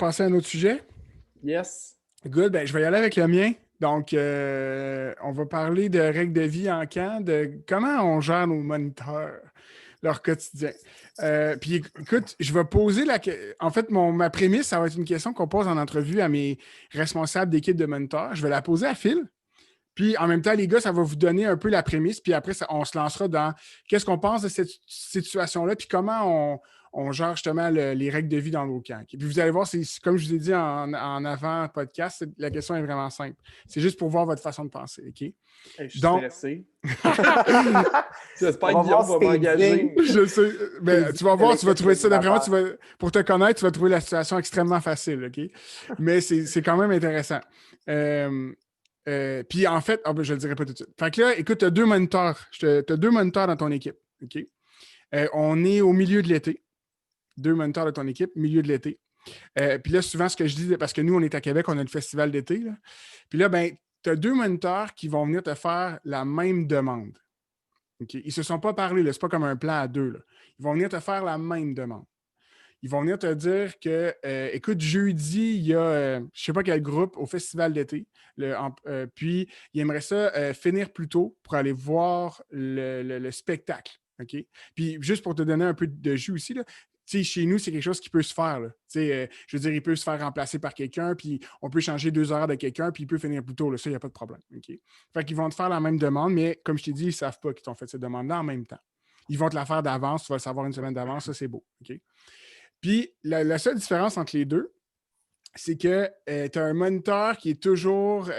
passer à un autre sujet? Yes. Good, ben, je vais y aller avec le mien. Donc, on va parler de règles de vie en camp, de comment on gère nos moniteurs, leur quotidien. Puis, écoute, je vais poser En fait, ma prémisse, ça va être une question qu'on pose en entrevue à mes responsables d'équipe de moniteurs. Je vais la poser à Phil. Puis, en même temps, les gars, ça va vous donner un peu la prémisse. Puis après, on se lancera dans qu'est-ce qu'on pense de cette situation-là, puis comment on gère justement les règles de vie dans nos camps. Puis vous allez voir, comme je vous ai dit en avant podcast, la question est vraiment simple. C'est juste pour voir votre façon de penser, OK? Hey, je suis Donc, stressé. On J'espère va que Guillaume voir va si t'es m'engager. digne. je sais, mais tu vas voir, tu vas trouver ça, d'après moi, Célibataire. pour te connaître, tu vas trouver la situation extrêmement facile, OK? Mais c'est quand même intéressant. Puis en fait, ben, je le dirai pas tout de suite. Fait que là, écoute, tu as deux moniteurs. Tu as deux moniteurs dans ton équipe, OK? On est au milieu de l'été. Deux moniteurs de ton équipe, milieu de l'été. Puis là, souvent, ce que je dis, parce que nous, on est à Québec, on a le festival d'été. Là. Puis là, ben, tu as deux moniteurs qui vont venir te faire la même demande. Okay? Ils ne se sont pas parlé, ce n'est pas comme un plan à deux. Là. Ils vont venir te faire la même demande. Ils vont venir te dire que, écoute, jeudi, il y a, je ne sais pas quel groupe au festival d'été. Puis, ils aimeraient ça finir plus tôt pour aller voir le spectacle. OK? Puis, juste pour te donner un peu de jus aussi, là, chez nous, c'est quelque chose qui peut se faire. Là. Je veux dire, il peut se faire remplacer par quelqu'un, puis on peut changer 2 heures de quelqu'un, puis il peut finir plus tôt. Là. Ça, il n'y a pas de problème. Okay? Fait qu'ils vont te faire la même demande, mais comme je t'ai dit, ils ne savent pas qu'ils t'ont fait cette demande-là en même temps. Ils vont te la faire d'avance, tu vas le savoir une semaine d'avance, ça, c'est beau. OK? Puis, la seule différence entre les deux, c'est que tu as un moniteur qui est toujours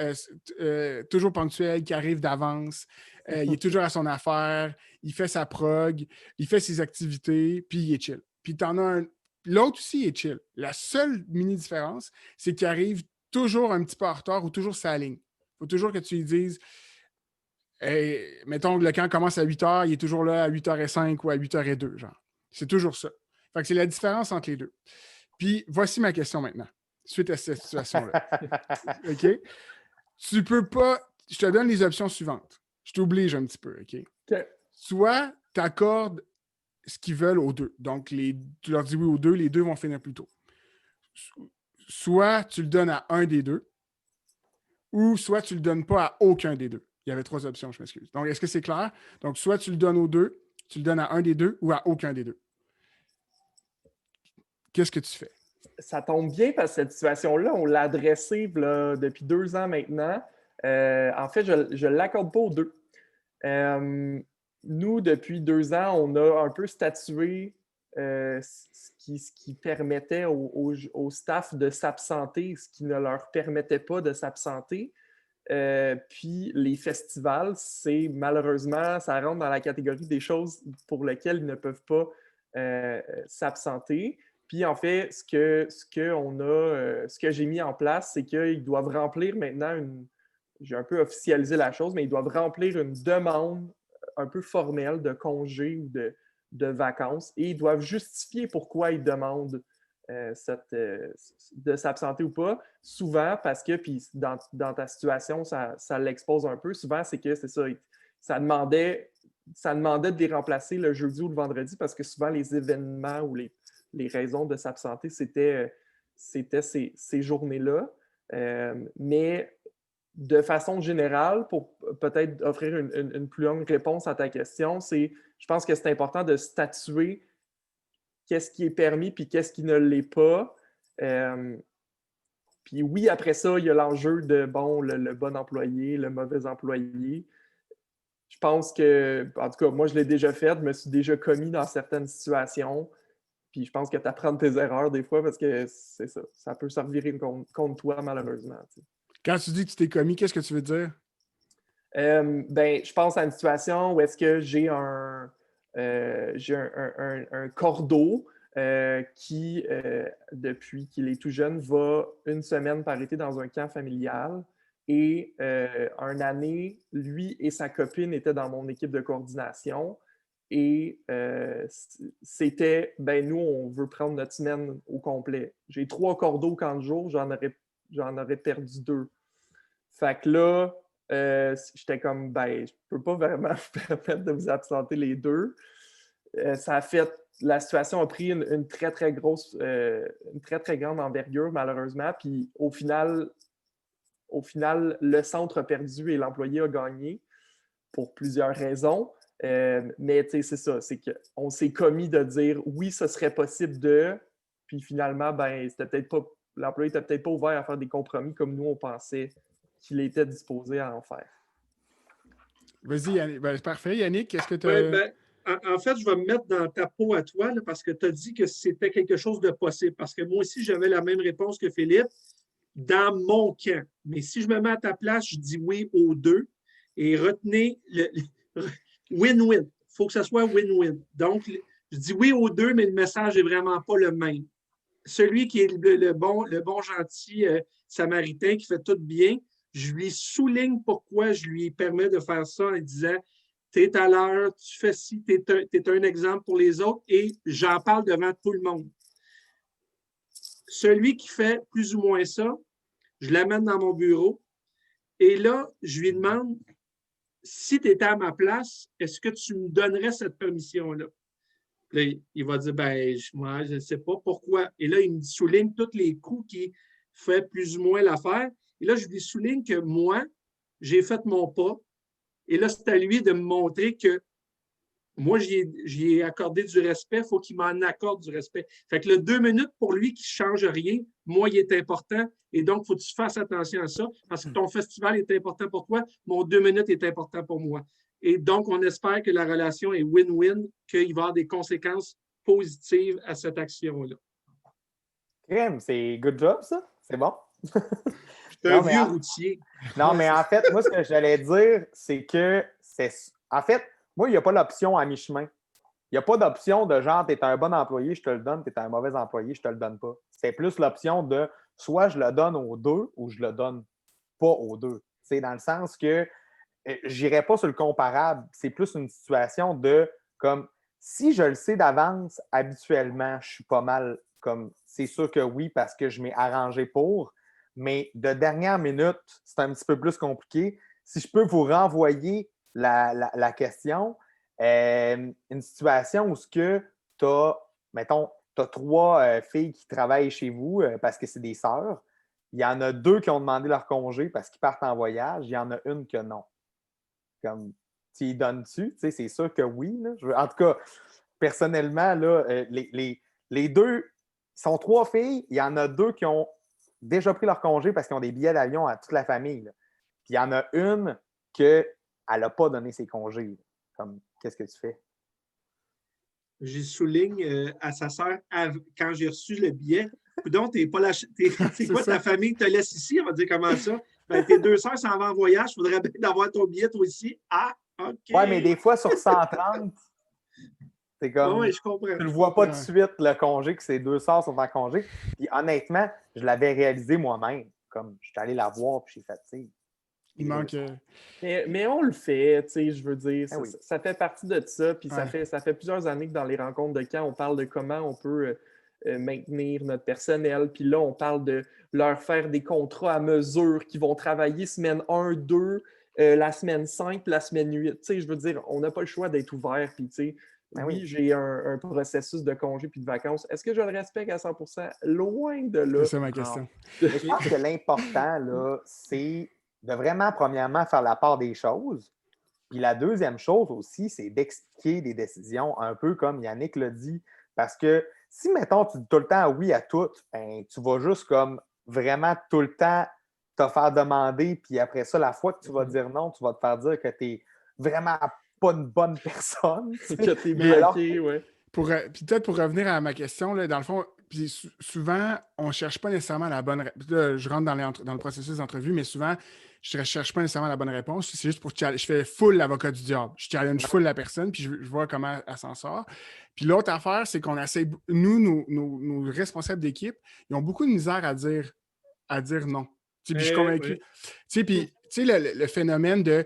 ponctuel, qui arrive d'avance, il est toujours à son affaire, il fait sa prog, il fait ses activités, puis il est chill. Puis tu en as un. L'autre aussi est chill. La seule mini-différence, c'est qu'il arrive toujours un petit peu en retard ou toujours sa ligne. Il faut toujours que tu lui dises hey, mettons que le camp commence à 8h, il est toujours là à 8h05 ou à 8h02, genre. C'est toujours ça. Fait que c'est la différence entre les deux. Puis voici ma question maintenant, suite à cette situation-là. OK? Tu peux pas. Je te donne les options suivantes. Je t'oblige un petit peu, OK? OK. Soit tu accordes ce qu'ils veulent aux deux. Donc, tu leur dis oui aux deux, les deux vont finir plus tôt. Soit tu le donnes à un des deux, ou soit tu le donnes pas à aucun des deux. Il y avait 3 options, je m'excuse. Donc, est-ce que c'est clair? Donc, soit tu le donnes aux deux, tu le donnes à un des deux ou à aucun des deux. Qu'est-ce que tu fais? Ça tombe bien parce que cette situation-là, on l'a adressée là, depuis 2 ans maintenant. En fait, je ne l'accorde pas aux deux. Nous, depuis 2 ans, on a un peu statué ce qui permettait au staff de s'absenter, ce qui ne leur permettait pas de s'absenter. Puis les festivals, c'est malheureusement, ça rentre dans la catégorie des choses pour lesquelles ils ne peuvent pas s'absenter. Puis en fait, ce que j'ai mis en place, c'est qu'ils doivent remplir maintenant j'ai un peu officialisé la chose, mais ils doivent remplir une demande un peu formelle de congé ou de vacances et ils doivent justifier pourquoi ils demandent de s'absenter ou pas. Souvent, parce que, puis dans ta situation, ça l'expose un peu, souvent, c'est que c'est ça, ça demandait de les remplacer le jeudi ou le vendredi parce que souvent, les événements ou les raisons de s'absenter, c'était ces journées-là. Mais de façon générale, pour peut-être offrir une plus longue réponse à ta question, je pense que c'est important de statuer qu'est-ce qui est permis puis qu'est-ce qui ne l'est pas. Puis oui, après ça, il y a l'enjeu de le bon employé, le mauvais employé. Je pense que, en tout cas, moi, je l'ai déjà fait, je me suis déjà commis dans certaines situations. Puis je pense que tu apprends de tes erreurs des fois parce que c'est ça. Ça peut se revirer contre toi, malheureusement. Tu sais. Quand tu dis que tu t'es commis, qu'est-ce que tu veux dire? Je pense à une situation où est-ce que j'ai un cordeau qui, depuis qu'il est tout jeune, va une semaine par été dans un camp familial. Et une année, lui et sa copine étaient dans mon équipe de coordination. Et c'était, nous, on veut prendre notre semaine au complet. J'ai 3 cordeaux au camp de jour, j'en aurais perdu 2. Fait que là, j'étais comme, je peux pas vraiment vous permettre de vous absenter les 2. ça a fait, la situation a pris une très, très grosse, une très, très grande envergure, malheureusement. Puis au final, le centre a perdu et l'employé a gagné pour plusieurs raisons. Mais c'est ça, c'est qu'on s'est commis de dire oui, ce serait possible de. Puis finalement, ben, c'était peut-être pas. L'employé n'était peut-être pas ouvert à faire des compromis comme nous, on pensait qu'il était disposé à en faire. Vas-y, Yannick. Ben, c'est parfait. Yannick, qu'est-ce que tu Oui, as. ben, en fait, je vais me mettre dans ta peau à toi là, parce que tu as dit que c'était quelque chose de possible. Parce que moi aussi, j'avais la même réponse que Philippe dans mon camp. Mais si je me mets à ta place, je dis oui aux deux. Et retenez le win-win. Il faut que ce soit win-win. Donc, je dis oui aux deux, mais le message n'est vraiment pas le même. Celui qui est le bon gentil samaritain qui fait tout bien, je lui souligne pourquoi je lui permets de faire ça en disant tu es à l'heure, tu fais ci, tu es un exemple pour les autres et j'en parle devant tout le monde. Celui qui fait plus ou moins ça, je l'amène dans mon bureau et là, je lui demande si tu étais à ma place, est-ce que tu me donnerais cette permission-là? Là, il va dire, ben, moi, je ne sais pas pourquoi. Et là, il me souligne tous les coups qu'il fait plus ou moins l'affaire. Et là, je lui souligne que moi, j'ai fait mon pas. Et là, c'est à lui de me montrer que moi, j'y ai accordé du respect, il faut qu'il m'en accorde du respect. Fait que le 2 minutes pour lui qui ne change rien, moi, il est important. Et donc, il faut que tu fasses attention à ça parce que ton festival est important pour toi, mon 2 minutes est important pour moi. Et donc, on espère que la relation est win-win, qu'il va y avoir des conséquences positives à cette action-là. Crème, c'est good job, ça? C'est bon? C'est un vieux routier. Non, mais en fait, moi, ce que j'allais dire, c'est que en fait, moi, il n'y a pas l'option à mi-chemin. Il n'y a pas d'option de genre, tu es un bon employé, je te le donne, tu es un mauvais employé, je te le donne pas. C'est plus l'option de soit je le donne aux deux ou je le donne pas aux deux. C'est dans le sens que j'irai pas sur le comparable. C'est plus une situation de comme si je le sais d'avance, habituellement, je suis pas mal comme c'est sûr que oui, parce que je m'ai arrangé pour. Mais de dernière minute, c'est un petit peu plus compliqué. Si je peux vous renvoyer la question, une situation où tu as, mettons, tu as 3 filles qui travaillent chez vous parce que c'est des sœurs. Il y en a 2 qui ont demandé leur congé parce qu'ils partent en voyage. Il y en a une que non. Comme, tu y donnes-tu? Tu sais, c'est sûr que oui. Là. En tout cas, personnellement, là, les 2 sont 3 filles. Il y en a 2 qui ont déjà pris leur congé parce qu'ils ont des billets d'avion à toute la famille. Là. Puis il y en a une qu'elle n'a pas donné ses congés. Là. Comme, qu'est-ce que tu fais? Je souligne à sa sœur quand j'ai reçu le billet. Donc, c'est quoi ta famille te laisse ici? On va dire comment ça? Ben, tes 2 sœurs s'en vont en voyage. Il faudrait bien d'avoir ton billet toi aussi. Ah, OK. Oui, mais des fois, sur 130, c'est comme. Oui, je comprends. Tu ne le vois pas tout de suite, le congé, que ces 2 sœurs sont en congé. Puis honnêtement, je l'avais réalisé moi-même. Comme, je suis allé la voir, puis j'ai fait, tu sais. Il manque. Mais on le fait, tu sais, je veux dire, oui. ça fait partie de ça. Puis ça fait plusieurs années que dans les rencontres de camp, on parle de comment on peut maintenir notre personnel. Puis là, on parle de leur faire des contrats à mesure qui vont travailler semaine 1, 2, la semaine 5, la semaine 8. Tu sais, je veux dire, on n'a pas le choix d'être ouvert. Puis, tu sais, oui, j'ai un processus de congé puis de vacances. Est-ce que je le respecte à 100%? Loin de là. C'est ça ma question. Je pense que l'important, là, c'est de vraiment, premièrement, faire la part des choses. Puis la deuxième chose aussi, c'est d'expliquer des décisions un peu comme Yannick l'a dit. Parce que si, mettons, tu dis tout le temps oui à tout, ben, tu vas juste comme vraiment tout le temps te faire demander. Puis après ça, la fois que tu vas dire non, tu vas te faire dire que tu n'es vraiment pas une bonne personne. Que tu es bloqué, oui. Puis peut-être pour revenir à ma question, là, dans le fond, puis souvent, on ne cherche pas nécessairement la bonne réponse. Je rentre dans le processus d'entrevue, mais souvent, je ne cherche pas nécessairement la bonne réponse. C'est juste pour je fais full l'avocat du diable. Je challenge full la personne, puis je vois comment elle s'en sort. Puis l'autre affaire, c'est qu'on essaie, nos responsables d'équipe, ils ont beaucoup de misère à dire non. Puis je suis convaincu. Puis le phénomène de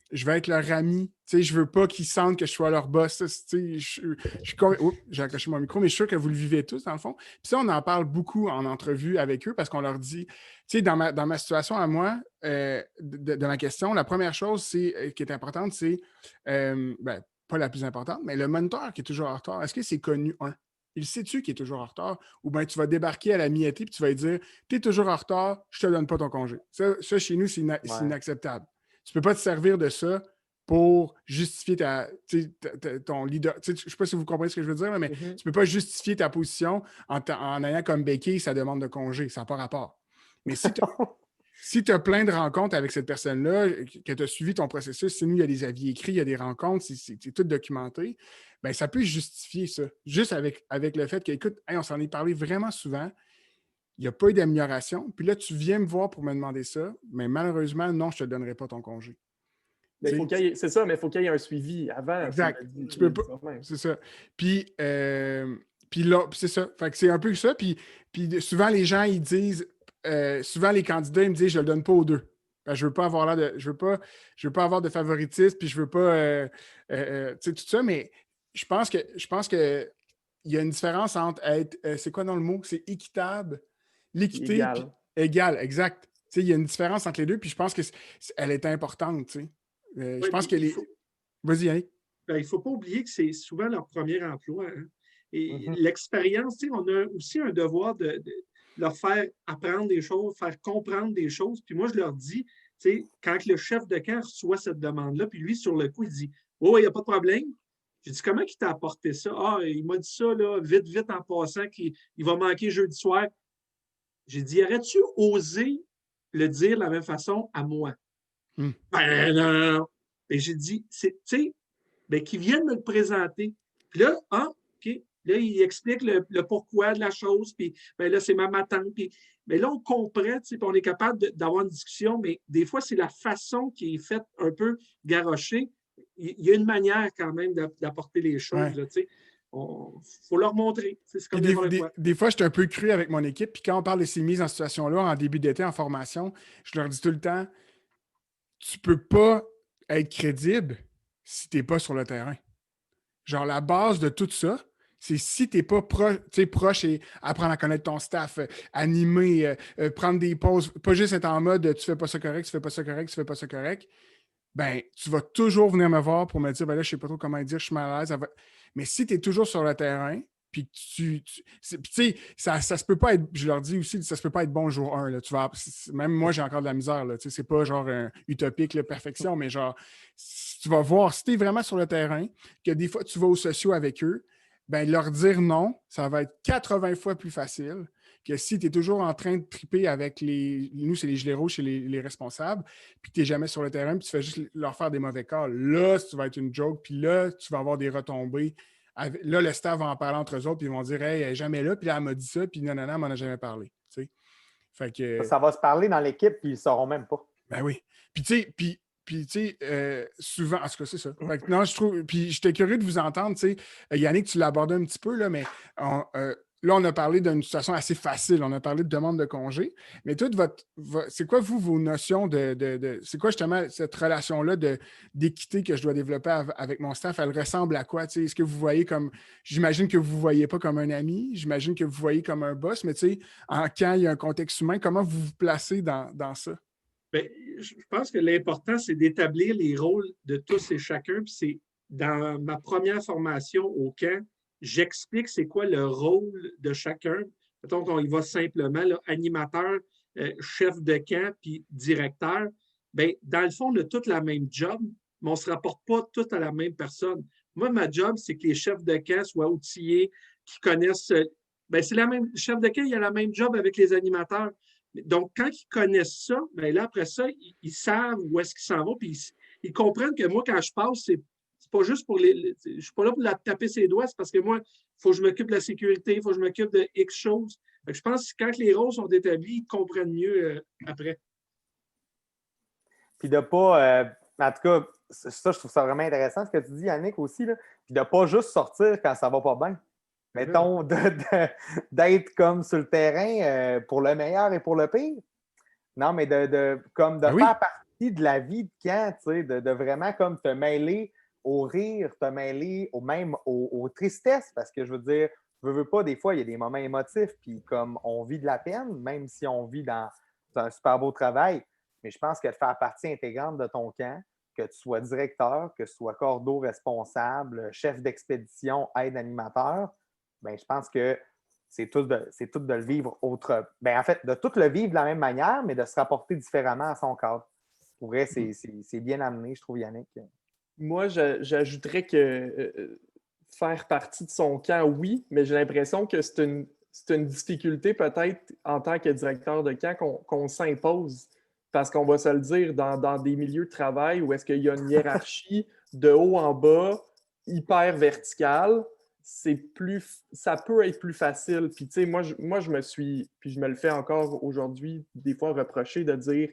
je vais être leur ami. Je veux pas qu'ils sentent que je sois leur boss. J'ai accroché mon micro, mais je suis sûr que vous le vivez tous, dans le fond. Puis ça, on en parle beaucoup en entrevue avec eux parce qu'on leur dit, dans ma situation à moi, de ma question, la première chose qui est importante, c'est pas la plus importante, mais le moniteur qui est toujours en retard, est-ce que c'est connu, un? Il sait-tu qu'il est toujours en retard? Ou bien tu vas débarquer à la mi-été et tu vas lui dire, tu es toujours en retard, je te donne pas ton congé. Ça chez nous, c'est Ouais. inacceptable. Tu peux pas te servir de ça pour justifier ton leader. Je ne sais pas si vous comprenez ce que je veux dire, là, mais tu ne peux pas justifier ta position en ayant comme béquille sa demande de congé. Ça n'a pas rapport. Mais si tu as plein de rencontres avec cette personne-là, que tu as suivi ton processus, si nous, il y a des avis écrits, il y a des rencontres, c'est tout documenté, bien, ça peut justifier ça. Juste avec le fait que, écoute, hey, on s'en est parlé vraiment souvent, il n'y a pas eu d'amélioration, puis là, tu viens me voir pour me demander ça, mais malheureusement, non, je ne te donnerai pas ton congé. Mais c'est ça, mais il faut qu'il y ait un suivi avant. Exact. Tu peux pas. C'est ça. Puis là, c'est ça. Fait que c'est un peu ça. Puis souvent, les gens, ils disent, souvent, les candidats, ils me disent, je ne le donne pas aux deux. Ben, je veux pas avoir l'air de. Je veux pas avoir de favoritisme, puis je veux pas. Tu sais, tout ça, mais je pense que il y a une différence entre être. C'est quoi dans le mot? C'est équitable. L'équité. Égal. Égal, exact. Tu sais, il y a une différence entre les deux, puis je pense qu'elle est importante, tu sais. Je pense que les. Vas-y, Yannick. Il ne faut pas oublier que c'est souvent leur premier emploi. Hein? Et Mhm. l'expérience, on a aussi un devoir de leur faire apprendre des choses, faire comprendre des choses. Puis moi, je leur dis, quand le chef de camp reçoit cette demande-là, puis lui, sur le coup, il dit oh, il n'y a pas de problème. J'ai dit comment il t'a apporté ça? Ah, il m'a dit ça, là, vite, vite, en passant, qu'il va manquer jeudi soir. J'ai dit aurais-tu osé le dire de la même façon à moi? Ben, non. Et j'ai dit, tu sais, qu'ils viennent me le présenter. Puis là, OK. Là, il explique le pourquoi de la chose. Puis ben là, c'est ma tante. Puis mais là, on comprend, puis on est capable d'avoir une discussion, mais des fois, c'est la façon qui est faite un peu garochée. Il y a une manière quand même d'apporter les choses. Il faut leur montrer. C'est comme des fois, je suis un peu cru avec mon équipe. Puis quand on parle de ces mises en situation-là, en début d'été, en formation, je leur dis tout le temps, tu peux pas être crédible si tu n'es pas sur le terrain. Genre, la base de tout ça, c'est si tu n'es pas proche et apprendre à connaître ton staff, animer, prendre des pauses, pas juste être en mode tu fais pas ça correct, tu fais pas ça correct, tu fais pas ça correct, ben tu vas toujours venir me voir pour me dire, ben là, je sais pas trop comment dire, je suis mal à l'aise. Mais si tu es toujours sur le terrain, puis tu sais, ça se peut pas être, je leur dis aussi, ça se peut pas être bon jour 1. Là, même moi, j'ai encore de la misère. Là, c'est pas genre utopique, la perfection, mais genre, tu vas voir, si tu es vraiment sur le terrain, que des fois, tu vas aux sociaux avec eux, ben leur dire non, ça va être 80 fois plus facile que si tu es toujours en train de triper avec nous, c'est les gilets rouges chez les responsables, puis tu n'es jamais sur le terrain, puis tu fais juste leur faire des mauvais calls. Là, tu vas être une joke, puis là, tu vas avoir des retombées. Là, le staff va en parler entre eux autres, puis ils vont dire hey, elle n'est jamais là, puis là, elle m'a dit ça, puis non, elle m'en a jamais parlé. Fait que, ça va se parler dans l'équipe, puis ils ne sauront même pas. Ben oui. Puis tu sais, souvent, en tout cas, c'est ça. Fait que, non, je trouve. Puis j'étais curieux de vous entendre, tu sais. Yannick, tu l'as abordé un petit peu, là, mais là, on a parlé d'une situation assez facile. On a parlé de demande de congé. Mais toute c'est quoi, vos notions c'est quoi justement cette relation-là d'équité que je dois développer avec mon staff? Elle ressemble à quoi? Est-ce que vous voyez comme. J'imagine que vous ne voyez pas comme un ami, j'imagine que vous voyez comme un boss, mais tu sais, quand il y a un contexte humain, comment vous vous placez dans ça? Bien, je pense que l'important, c'est d'établir les rôles de tous et chacun. Puis c'est dans ma première formation au camp, j'explique c'est quoi le rôle de chacun. Mettons qu'on y va simplement, là, animateur, chef de camp, puis directeur. Bien, dans le fond, on a tous la même job, mais on ne se rapporte pas tous à la même personne. Moi, ma job, c'est que les chefs de camp soient outillés, qui connaissent. Bien, c'est la même. Le chef de camp, il a la même job avec les animateurs. Donc, quand ils connaissent ça, bien là, après ça, ils savent où est-ce qu'ils s'en vont, puis ils comprennent que moi, quand je passe, c'est pas juste pour je ne suis pas là pour la taper ses doigts, c'est parce que moi, il faut que je m'occupe de la sécurité, il faut que je m'occupe de X choses. Donc, je pense que quand les rôles sont établis, ils comprennent mieux après. Puis de pas, en tout cas, ça, je trouve ça vraiment intéressant ce que tu dis, Yannick, aussi, là. Puis de pas juste sortir quand ça va pas bien. Mettons, d'être comme sur le terrain pour le meilleur et pour le pire. Non, mais comme de faire partie de la vie de camp, tu sais, de vraiment comme te mêler au rire, te mêler même aux tristesses, parce que je veux dire, veux pas, des fois, il y a des moments émotifs, puis comme on vit de la peine, même si on vit dans un super beau travail, mais je pense que de faire partie intégrante de ton camp, que tu sois directeur, que tu sois cordeau responsable, chef d'expédition, aide animateur, ben, je pense que c'est tout de le vivre autre. Ben, en fait, de tout le vivre de la même manière, mais de se rapporter différemment à son cadre. Pour vrai, c'est bien amené, je trouve, Yannick. Moi, j'ajouterais que faire partie de son camp, oui, mais j'ai l'impression que c'est une difficulté peut-être en tant que directeur de camp qu'on s'impose. Parce qu'on va se le dire, dans des milieux de travail où est-ce qu'il y a une hiérarchie de haut en bas, hyper verticale, ça peut être plus facile. Puis, tu sais, moi, je me suis, puis je me le fais encore aujourd'hui, des fois reprocher de dire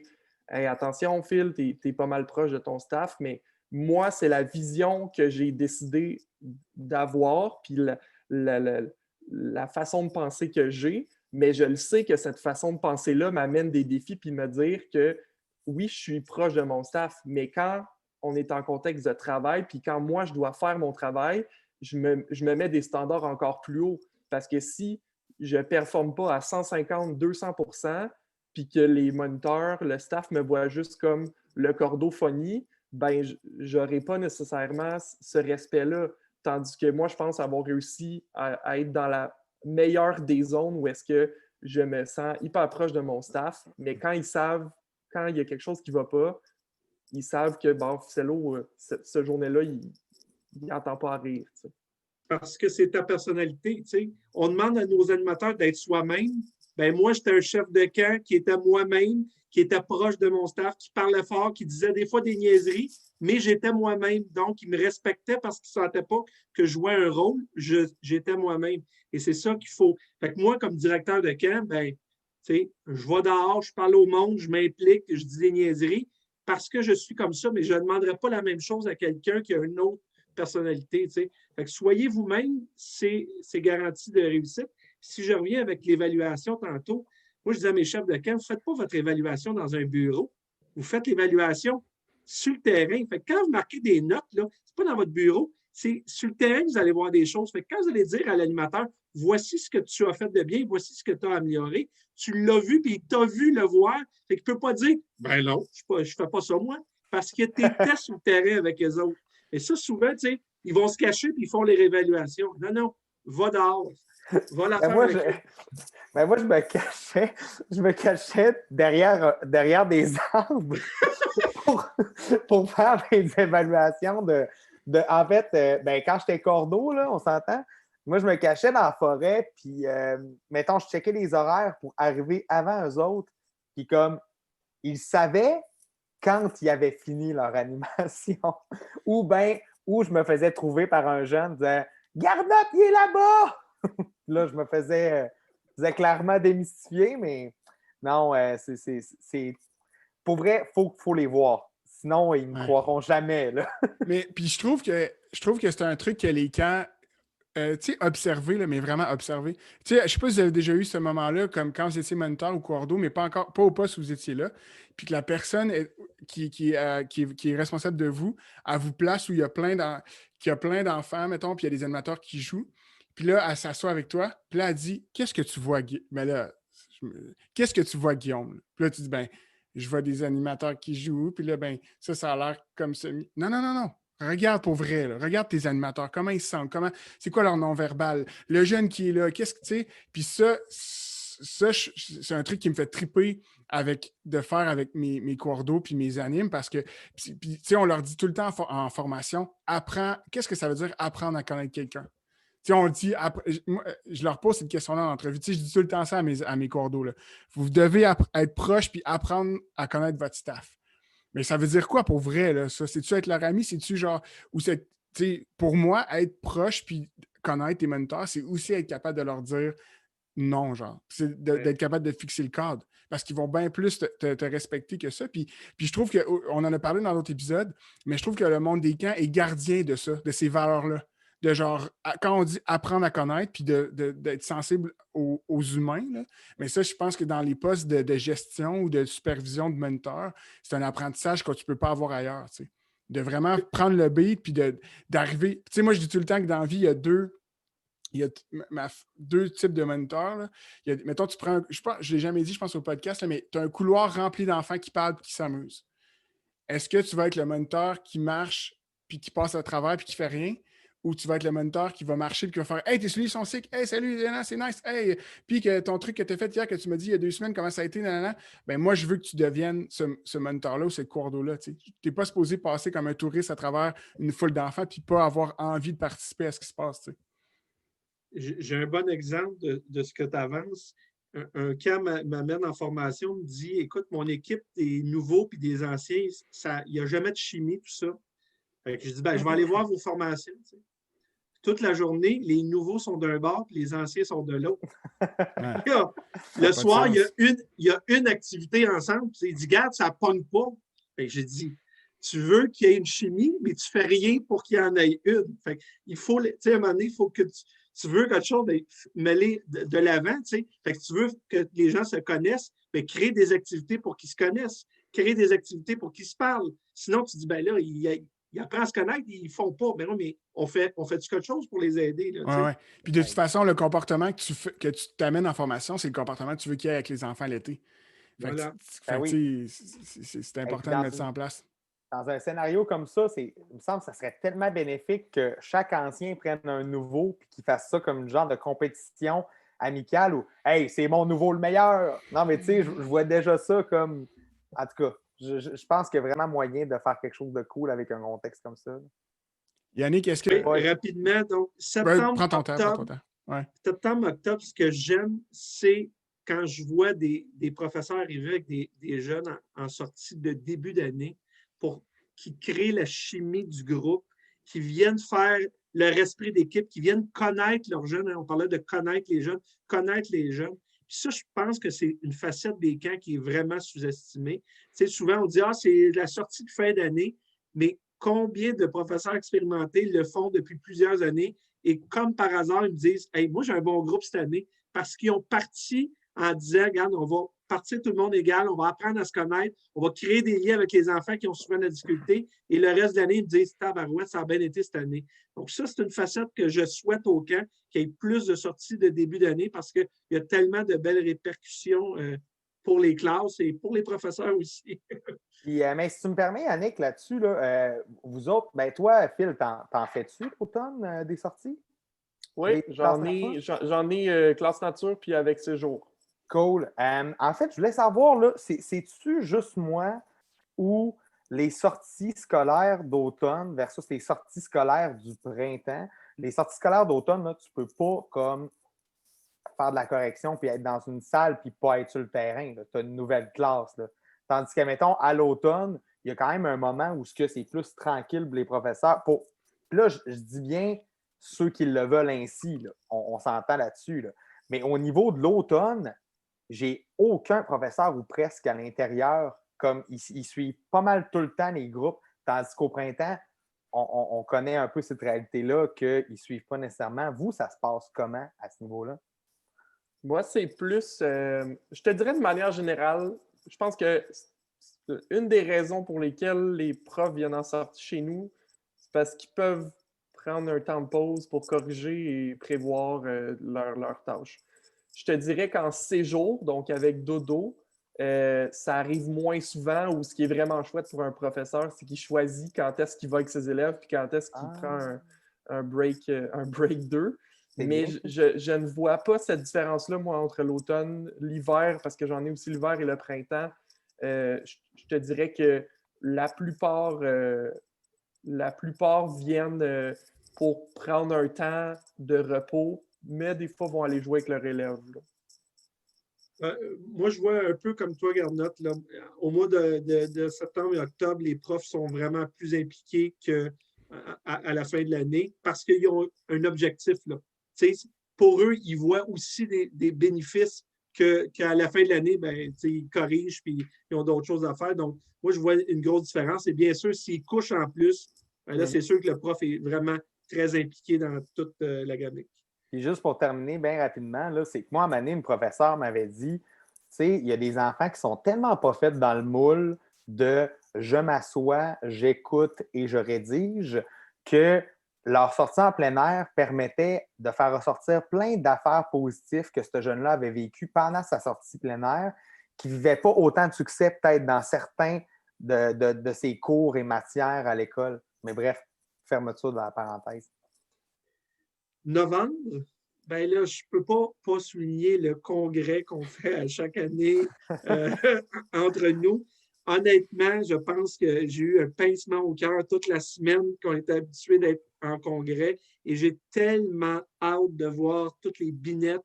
hey, attention, Phil, t'es pas mal proche de ton staff, mais moi, c'est la vision que j'ai décidé d'avoir, puis la façon de penser que j'ai, mais je le sais que cette façon de penser-là m'amène des défis, puis me dire que oui, je suis proche de mon staff, mais quand on est en contexte de travail, puis quand moi, je dois faire mon travail, je me mets des standards encore plus hauts. Parce que si je ne performe pas à 150-200%, puis que les moniteurs, le staff me voit juste comme le cordophonie, ben, je n'aurai pas nécessairement ce respect-là. Tandis que moi, je pense avoir réussi à être dans la meilleure des zones où est-ce que je me sens hyper proche de mon staff, mais quand ils savent, quand il y a quelque chose qui ne va pas, ils savent que, bon, Ficello, cette journée-là, il n'entend pas à rire. T'sais. Parce que c'est ta personnalité. T'sais. On demande à nos animateurs d'être soi-même. Ben moi, j'étais un chef de camp qui était moi-même, qui était proche de mon staff, qui parlait fort, qui disait des fois des niaiseries, mais j'étais moi-même. Donc, ils me respectaient parce qu'ils ne sentaient pas que je jouais un rôle. J'étais moi-même. Et c'est ça qu'il faut. Fait que moi, comme directeur de camp, ben, je vais dehors, je parle au monde, je m'implique, je dis des niaiseries parce que je suis comme ça, mais je ne demanderai pas la même chose à quelqu'un qui a une autre personnalité. Fait que soyez vous-même, c'est garanti de réussite. Si je reviens avec l'évaluation tantôt, moi, je disais à mes chefs de camp, vous ne faites pas votre évaluation dans un bureau. Vous faites l'évaluation sur le terrain. Fait que quand vous marquez des notes, ce n'est pas dans votre bureau, c'est sur le terrain que vous allez voir des choses. Fait que quand vous allez dire à l'animateur, voici ce que tu as fait de bien, voici ce que tu as amélioré, tu l'as vu, puis il t'a vu le voir. Fait qu'il ne peut pas dire, ben non, je ne fais pas ça moi, parce que tu étais sur le terrain avec les autres. Et ça, souvent, ils vont se cacher puis ils font les réévaluations. Non, non, va dehors. Va la faire moi, je me cachais derrière des arbres pour faire des évaluations en fait, quand j'étais cordeau, là, on s'entend, moi, je me cachais dans la forêt, puis, mettons, je checkais les horaires pour arriver avant eux autres, puis comme, ils savaient quand ils avaient fini leur animation, ou je me faisais trouver par un jeune disant « Garnotte, il est là-bas! » Là, je me faisais clairement démystifier, mais non, c'est... Pour vrai, il faut les voir. Sinon, ils ne me croiront jamais. Là. Mais puis je trouve que c'est un truc que les camps, observer, là, mais vraiment observer. Je ne sais pas si vous avez déjà eu ce moment-là, comme quand vous étiez moniteur ou cordeau, mais pas au poste où vous étiez là, puis que la personne qui est responsable de vous, elle vous place où il y a plein d'enfants, mettons, puis il y a des animateurs qui jouent. Puis là, elle s'assoit avec toi, puis là, elle dit « Qu'est-ce que tu vois, Guillaume? » Mais là, qu'est-ce que tu vois, Guillaume? Puis là, tu dis « Ben, je vois des animateurs qui jouent, puis là, ben, ça a l'air comme ça. » Non, non, non, non. Regarde pour vrai, là. Regarde tes animateurs, comment ils se sentent, c'est quoi leur non-verbal, le jeune qui est là, qu'est-ce que tu sais. Puis ça, c'est un truc qui me fait triper de faire avec mes cordeaux puis mes animes parce que, puis, on leur dit tout le temps en formation, qu'est-ce que ça veut dire apprendre à connaître quelqu'un? On le dit, moi, je leur pose cette question-là en entrevue. Je dis tout le temps ça à mes cordeaux. Là. Vous devez être proche puis apprendre à connaître votre staff. Mais ça veut dire quoi pour vrai, là, ça? C'est-tu être leur ami? C'est-tu genre. Ou c'est. Pour moi, être proche puis connaître tes moniteurs, c'est aussi être capable de leur dire non, genre. C'est d'être capable de fixer le cadre. Parce qu'ils vont bien plus te respecter que ça. Puis je trouve qu'on en a parlé dans d'autres épisodes, mais je trouve que le monde des camps est gardien de ça, de ces valeurs-là. De genre, quand on dit apprendre à connaître, puis d'être sensible aux humains, là, mais ça, je pense que dans les postes de gestion ou de supervision de moniteur, c'est un apprentissage que tu ne peux pas avoir ailleurs. T'sais. De vraiment prendre le beat, puis d'arriver. Tu sais, moi, je dis tout le temps que dans la vie, il y a deux types de moniteurs. Là. Mettons, tu prends, je ne l'ai jamais dit, je pense, au podcast, là, mais tu as un couloir rempli d'enfants qui parlent et qui s'amusent. est-ce que tu vas être le moniteur qui marche, puis qui passe à travers, puis qui fait rien? Ou tu vas être le moniteur qui va marcher, puis qui va faire Hey, tes souliers sont sick, hey, salut, nanana, c'est nice, hey, puis que ton truc que tu as fait hier, que tu m'as dit il y a 2 semaines, comment ça a été, nanana, ben moi, je veux que tu deviennes ce moniteur-là ou ce cordeau-là. Tu n'es pas supposé passer comme un touriste à travers une foule d'enfants, puis pas avoir envie de participer à ce qui se passe. Tu sais. J'ai un bon exemple de ce que tu avances. Un camp m'amène en formation, me dit écoute, mon équipe des nouveaux puis des anciens, il n'y a jamais de chimie, tout ça. Fait que je dis ben, je vais aller voir vos formations. Tu sais. Toute la journée, les nouveaux sont d'un bord puis les anciens sont de l'autre. Ouais. Le soir, il y a une activité ensemble. Puis il dit garde, ça ne pogne pas. Fait que j'ai dit tu veux qu'il y ait une chimie, mais tu ne fais rien pour qu'il y en ait une. Fait que il faut, tu sais, à un moment donné, il faut que tu veux quelque chose mêler de l'avant, tu sais. Fait que tu veux que les gens se connaissent, mais créer des activités pour qu'ils se connaissent, créer des activités pour qu'ils se parlent. Sinon, tu dis, ben là, ils apprennent à se connaître, ils ne font pas. Mais non, mais on fait-tu quelque chose pour les aider? Là, ouais, ouais. Puis de toute façon, le comportement que tu t'amènes en formation, c'est le comportement que tu veux qu'il y ait avec les enfants l'été. Voilà. C'est important de mettre ça en place. Dans un scénario comme ça, il me semble que ça serait tellement bénéfique que chaque ancien prenne un nouveau et qu'il fasse ça comme une genre de compétition amicale où Hey, c'est mon nouveau le meilleur. Non, mais tu sais, je vois déjà ça comme. En tout cas, je pense qu'il y a vraiment moyen de faire quelque chose de cool avec un contexte comme ça. Yannick, est-ce que. Oui, rapidement, donc Prends ton temps. Ouais. Septembre, octobre, ce que j'aime, c'est quand je vois des professeurs arriver avec des jeunes en sortie de début d'année qui créent la chimie du groupe, qui viennent faire leur esprit d'équipe, qui viennent connaître leurs jeunes. On parlait de connaître les jeunes. Puis ça, je pense que c'est une facette des camps qui est vraiment sous-estimée. Tu sais, souvent, on dit « Ah, c'est la sortie de fin d'année », mais combien de professeurs expérimentés le font depuis plusieurs années? Et comme par hasard, ils me disent « Hey, moi, j'ai un bon groupe cette année », parce qu'ils ont parti en disant « Regarde, on va partir tout le monde égal, on va apprendre à se connaître, on va créer des liens avec les enfants qui ont souvent de la difficulté. » Et le reste de l'année, ils me disent « Tabarouette, ça a bien été cette année. » Donc ça, c'est une facette que je souhaite au camp, qu'il y ait plus de sorties de début d'année parce qu'il y a tellement de belles répercussions pour les classes et pour les professeurs aussi. Puis, mais si tu me permets, Annick, là-dessus, là, vous autres, ben toi, Phil, t'en fais-tu l'automne des sorties? Oui, j'en ai classe nature puis avec séjour. Cool. En fait, je voulais savoir, là, c'est-tu juste moi ou les sorties scolaires d'automne versus les sorties scolaires du printemps? Les sorties scolaires d'automne, là, tu peux pas comme faire de la correction puis être dans une salle puis pas être sur le terrain. Tu as une nouvelle classe. Là. Tandis que, mettons, à l'automne, il y a quand même un moment où c'est plus tranquille pour les professeurs. Puis là, je dis bien ceux qui le veulent ainsi. Là. On s'entend là-dessus. Là. Mais au niveau de l'automne, j'ai aucun professeur ou presque à l'intérieur, comme ils suivent pas mal tout le temps les groupes, tandis qu'au printemps, on connaît un peu cette réalité-là qu'ils ne suivent pas nécessairement. Vous, ça se passe comment à ce niveau-là? Moi, c'est plus, je te dirais de manière générale, je pense que une des raisons pour lesquelles les profs viennent en sortie chez nous, c'est parce qu'ils peuvent prendre un temps de pause pour corriger et prévoir leurs tâches. Je te dirais qu'en séjour, donc avec dodo, ça arrive moins souvent ou ce qui est vraiment chouette pour un professeur, c'est qu'il choisit quand est-ce qu'il va avec ses élèves puis quand est-ce qu'il prend un break 2. Mais je ne vois pas cette différence-là, moi, entre l'automne, l'hiver, parce que j'en ai aussi l'hiver et le printemps. Je te dirais que la plupart viennent pour prendre un temps de repos, mais des fois vont aller jouer avec leur élève. Moi, je vois un peu comme toi, Garnotte. Là, au mois de septembre et octobre, les profs sont vraiment plus impliqués qu'à la fin de l'année parce qu'ils ont un objectif. Là. Pour eux, ils voient aussi des bénéfices qu'à la fin de l'année, ben, ils corrigent et ils ont d'autres choses à faire. Donc, moi, je vois une grosse différence. Et bien sûr, s'ils couchent en plus, ben là, c'est sûr que le prof est vraiment très impliqué dans toute la gamme. Et juste pour terminer bien rapidement, là, c'est que moi, à un moment donné, une professeure m'avait dit, tu sais, il y a des enfants qui sont tellement pas faits dans le moule de je m'assois, j'écoute et je rédige que leur sortie en plein air permettait de faire ressortir plein d'affaires positives que ce jeune-là avait vécu pendant sa sortie plein air, qui ne vivait pas autant de succès peut-être dans certains de ses cours et matières à l'école. Mais bref, fermeture de la parenthèse. Novembre, ben là, je ne peux pas souligner le congrès qu'on fait à chaque année entre nous. Honnêtement, je pense que j'ai eu un pincement au cœur toute la semaine qu'on était habitué d'être en congrès et j'ai tellement hâte de voir toutes les binettes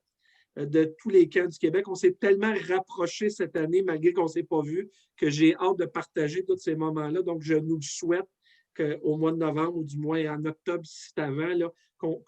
de tous les camps du Québec. On s'est tellement rapprochés cette année, malgré qu'on ne s'est pas vu, que j'ai hâte de partager tous ces moments-là. Donc, je nous souhaite qu'au mois de novembre, ou du moins en octobre, si c'est avant, là, qu'on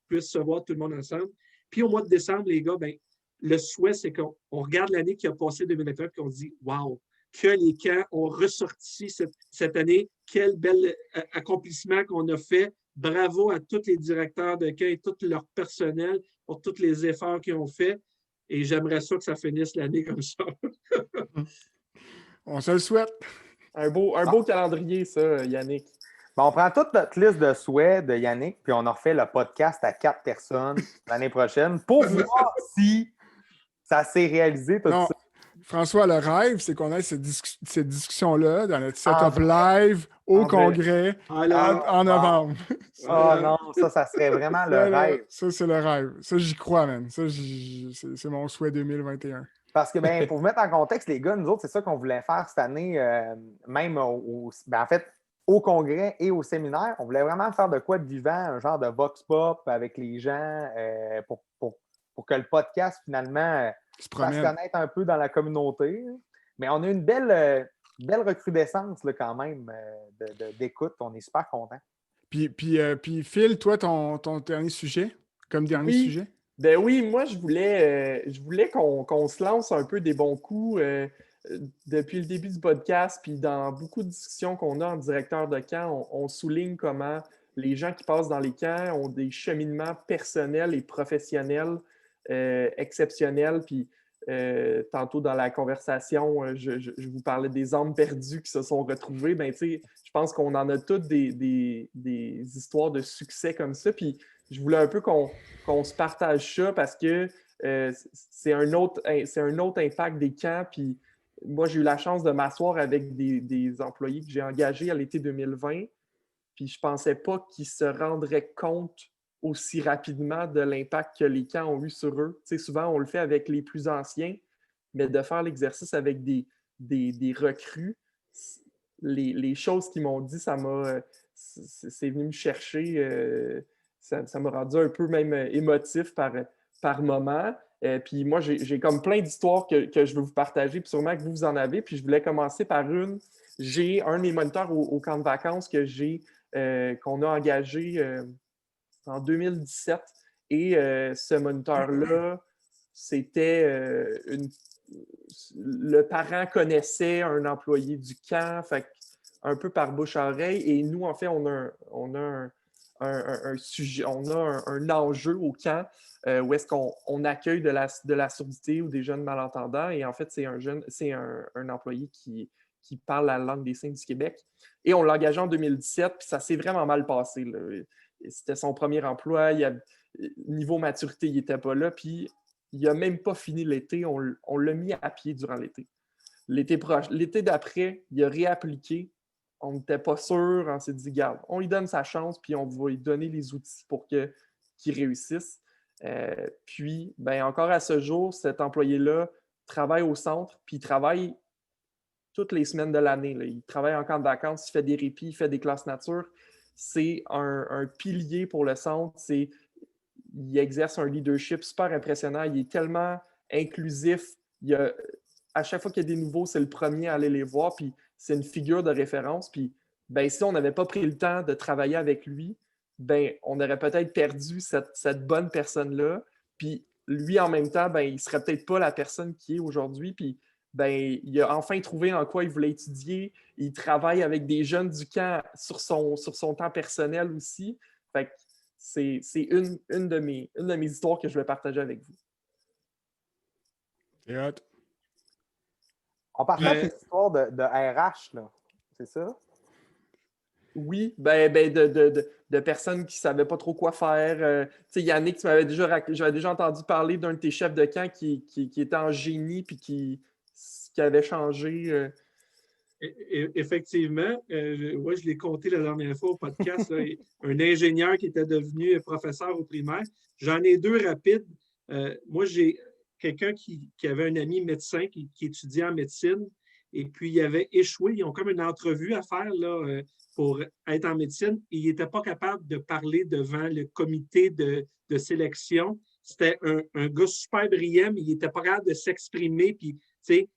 puisse se voir tout le monde ensemble. Puis au mois de décembre, les gars, ben, le souhait, c'est qu'on regarde l'année qui a passé 2021 et qu'on se dit « Wow! Que les camps ont ressorti cette année. Quel bel accomplissement qu'on a fait. Bravo à tous les directeurs de camp et tout leur personnel pour tous les efforts qu'ils ont fait. Et j'aimerais ça que ça finisse l'année comme ça. » On se le souhaite. Un beau calendrier, ça, Yannick. Bon, on prend toute notre liste de souhaits de Yannick, puis on en refait le podcast à 4 personnes l'année prochaine pour voir si ça s'est réalisé tout Non, ça. François, le rêve, c'est qu'on ait cette discussion-là dans notre setup vrai? live au En congrès en novembre. Oh non, ça serait vraiment le rêve. Ça, c'est le rêve. Ça, j'y crois, man. Ça, c'est mon souhait 2021. Parce que, ben, pour vous mettre en contexte, les gars, nous autres, c'est ça qu'on voulait faire cette année, même en fait, au congrès et au séminaire. On voulait vraiment faire de quoi de vivant, un genre de vox pop avec les gens pour que le podcast, finalement, fasse connaître un peu dans la communauté. Mais on a une belle recrudescence là, quand même d'écoute. On est super contents. Puis Phil, toi, ton dernier sujet, comme dernier sujet? Ben oui, moi, je voulais qu'on se lance un peu des bons coups depuis le début du podcast, puis dans beaucoup de discussions qu'on a en directeur de camp, on souligne comment les gens qui passent dans les camps ont des cheminements personnels et professionnels exceptionnels. Puis tantôt dans la conversation, je vous parlais des âmes perdues qui se sont retrouvées. Ben, tu sais, je pense qu'on en a toutes des histoires de succès comme ça. Puis je voulais un peu qu'on se partage ça parce que c'est un autre impact des camps. Puis moi, j'ai eu la chance de m'asseoir avec des employés que j'ai engagés à l'été 2020. Puis je ne pensais pas qu'ils se rendraient compte aussi rapidement de l'impact que les camps ont eu sur eux. Tu sais, souvent, on le fait avec les plus anciens, mais de faire l'exercice avec des recrues, les choses qu'ils m'ont dit, c'est venu me chercher. Ça m'a rendu un peu même émotif par moment. Puis moi, j'ai comme plein d'histoires que je veux vous partager, puis sûrement que vous en avez. Puis je voulais commencer par une. J'ai un de mes moniteurs au camp de vacances qu'on a engagé en 2017. Et ce moniteur-là, c'était le parent connaissait un employé du camp, fait un peu par bouche-oreille. Et nous, en fait, on a un sujet, on a un enjeu au camp où est-ce qu'on accueille de la surdité ou des jeunes malentendants. Et en fait, c'est un employé qui parle la langue des signes du Québec. Et on l'a engagé en 2017, puis ça s'est vraiment mal passé, là. C'était son premier emploi. Niveau maturité, il n'était pas là. Puis il n'a même pas fini l'été. On l'a mis à pied durant l'été. L'été d'après, il a réappliqué. On n'était pas sûr. On s'est dit, garde, on lui donne sa chance, puis on va lui donner les outils pour qu'il réussisse. Puis, ben, encore à ce jour, cet employé-là travaille au centre, puis il travaille toutes les semaines de l'année. Là. Il travaille en camp de vacances, il fait des répits, il fait des classes nature. C'est un pilier pour le centre. Il exerce un leadership super impressionnant. Il est tellement inclusif. À chaque fois qu'il y a des nouveaux, c'est le premier à aller les voir. Puis c'est une figure de référence. Puis ben, si on n'avait pas pris le temps de travailler avec lui, ben, on aurait peut-être perdu cette bonne personne-là. Puis lui, en même temps, ben, il ne serait peut-être pas la personne qui est aujourd'hui. Puis ben, il a enfin trouvé en quoi il voulait étudier. Il travaille avec des jeunes du camp sur son temps personnel aussi. Fait que c'est une de mes histoires que je vais partager avec vous. C'est hot. On partage une histoire de RH, là. C'est ça? Oui, de personnes qui ne savaient pas trop quoi faire. Tu sais, Yannick, j'avais déjà entendu parler d'un de tes chefs de camp qui était en génie puis qui ce qui avait changé. Effectivement, ouais, je l'ai compté la dernière fois au podcast, là, un ingénieur qui était devenu professeur au primaire. J'en ai deux rapides. Moi, j'ai quelqu'un qui avait un ami médecin qui étudiait en médecine et puis il avait échoué. Ils ont comme une entrevue à faire là, pour être en médecine et il n'était pas capable de parler devant le comité de sélection. C'était un gars super brillant, mais il n'était pas capable de s'exprimer. Puis, tu sais,